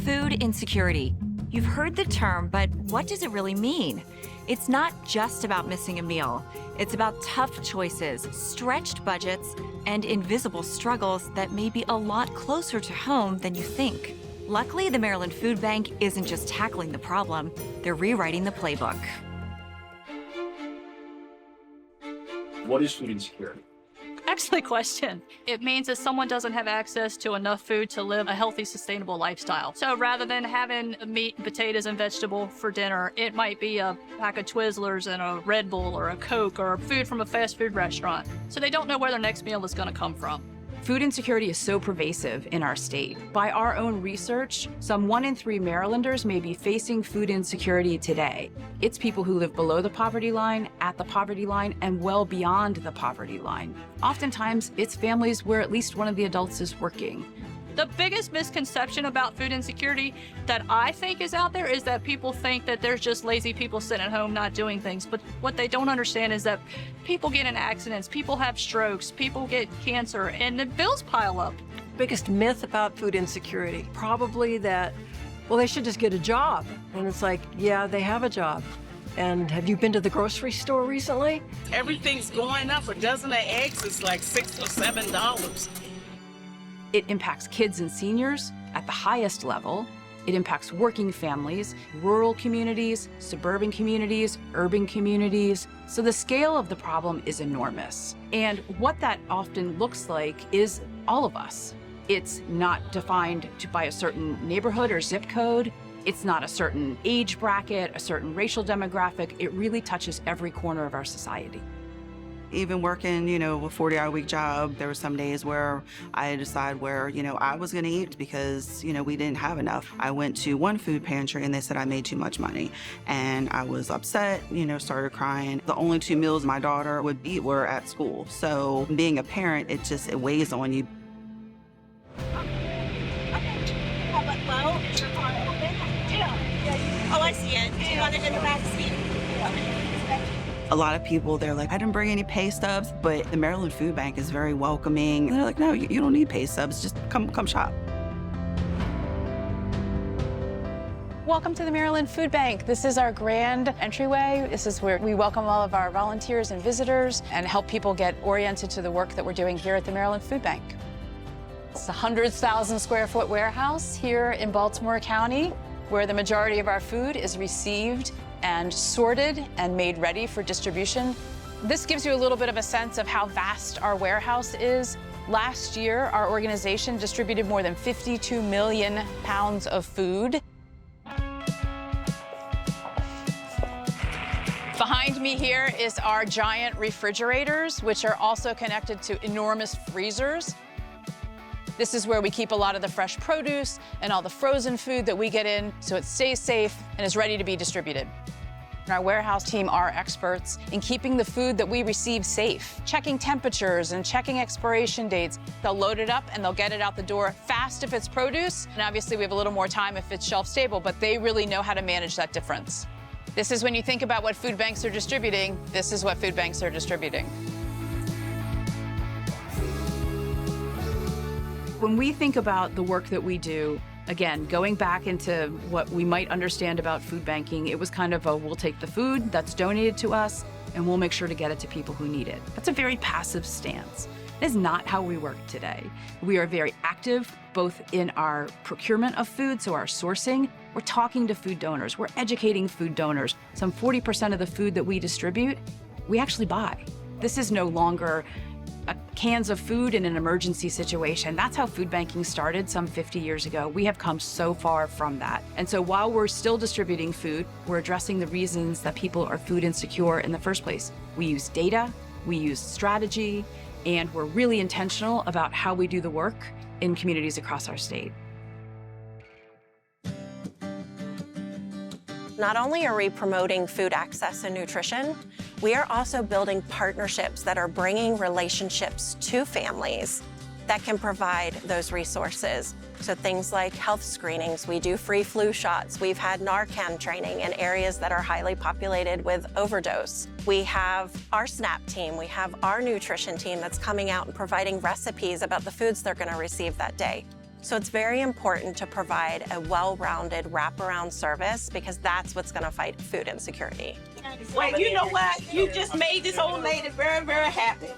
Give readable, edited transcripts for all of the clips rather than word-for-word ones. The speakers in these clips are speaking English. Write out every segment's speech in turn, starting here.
Food insecurity. You've heard the term, but what does it really mean? It's not just about missing a meal. It's about tough choices, stretched budgets, and invisible struggles that may be a lot closer to home than you think. Luckily, the Maryland Food Bank isn't just tackling the problem, they're rewriting the playbook. What is food insecurity? Excellent question. It means that someone doesn't have access to enough food to live a healthy, sustainable lifestyle. So rather than having meat, potatoes, and vegetable for dinner, it might be a pack of Twizzlers and a Red Bull or a Coke or food from a fast food restaurant. So they don't know where their next meal is going to come from. Food insecurity is so pervasive in our state. By our own research, some 1 in 3 Marylanders may be facing food insecurity today. It's people who live below the poverty line, at the poverty line, and well beyond the poverty line. Oftentimes, it's families where at least one of the adults is working. The biggest misconception about food insecurity that I think is out there is that people think that there's just lazy people sitting at home not doing things. But what they don't understand is that people get in accidents, people have strokes, people get cancer, and the bills pile up. Biggest myth about food insecurity, probably that, well, they should just get a job. And it's like, yeah, they have a job. And have you been to the grocery store recently? Everything's going up. A dozen of eggs is like $6 or $7. It impacts kids and seniors at the highest level. It impacts working families, rural communities, suburban communities, urban communities. So the scale of the problem is enormous. And what that often looks like is all of us. It's not defined by a certain neighborhood or zip code. It's not a certain age bracket, a certain racial demographic. It really touches every corner of our society. Even working, a 40-hour-a-week job, there were some days where I had to decide where, I was going to eat because, we didn't have enough. I went to one food pantry and they said I made too much money. And I was upset, started crying. The only 2 meals my daughter would eat were at school. So being a parent, it weighs on you. Well, is your car open? Yeah. Oh, I see it. Do you want it in the back seat? A lot of people, they're like, I didn't bring any pay stubs, but the Maryland Food Bank is very welcoming. And they're like, no, you don't need pay stubs, just come shop. Welcome to the Maryland Food Bank. This is our grand entryway. This is where we welcome all of our volunteers and visitors and help people get oriented to the work that we're doing here at the Maryland Food Bank. It's a 100,000 square foot warehouse here in Baltimore County, where the majority of our food is received and sorted and made ready for distribution. This gives you a little bit of a sense of how vast our warehouse is. Last year, our organization distributed more than 52 million pounds of food. Behind me here is our giant refrigerators, which are also connected to enormous freezers. This is where we keep a lot of the fresh produce and all the frozen food that we get in, so it stays safe and is ready to be distributed. Our warehouse team are experts in keeping the food that we receive safe, checking temperatures and checking expiration dates. They'll load it up and they'll get it out the door fast if it's produce, and obviously we have a little more time if it's shelf stable, but they really know how to manage that difference. This is when you think about what food banks are distributing, this is what food banks are distributing. When we think about the work that we do, again, going back into what we might understand about food banking, it was kind of a, we'll take the food that's donated to us and we'll make sure to get it to people who need it. That's a very passive stance. That is not how we work today. We are very active, both in our procurement of food, so our sourcing. We're talking to food donors. We're educating food donors. Some 40% of the food that we distribute, we actually buy. This is no longer cans of food in an emergency situation. That's how food banking started some 50 years ago. We have come so far from that. And so while we're still distributing food, we're addressing the reasons that people are food insecure in the first place. We use data, we use strategy, and we're really intentional about how we do the work in communities across our state. Not only are we promoting food access and nutrition, we are also building partnerships that are bringing relationships to families that can provide those resources. So things like health screenings, we do free flu shots, we've had Narcan training in areas that are highly populated with overdose. We have our SNAP team, we have our nutrition team that's coming out and providing recipes about the foods they're gonna receive that day. So it's very important to provide a well-rounded wraparound service because that's what's going to fight food insecurity. Well, you know what? You just made this old lady very, very happy.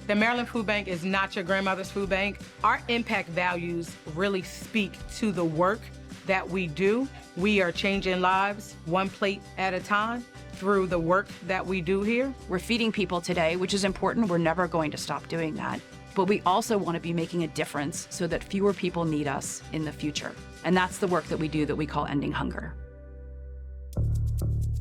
The Maryland Food Bank is not your grandmother's food bank. Our impact values really speak to the work that we do. We are changing lives one plate at a time through the work that we do here. We're feeding people today, which is important. We're never going to stop doing that. But we also want to be making a difference so that fewer people need us in the future. And that's the work that we do that we call ending hunger.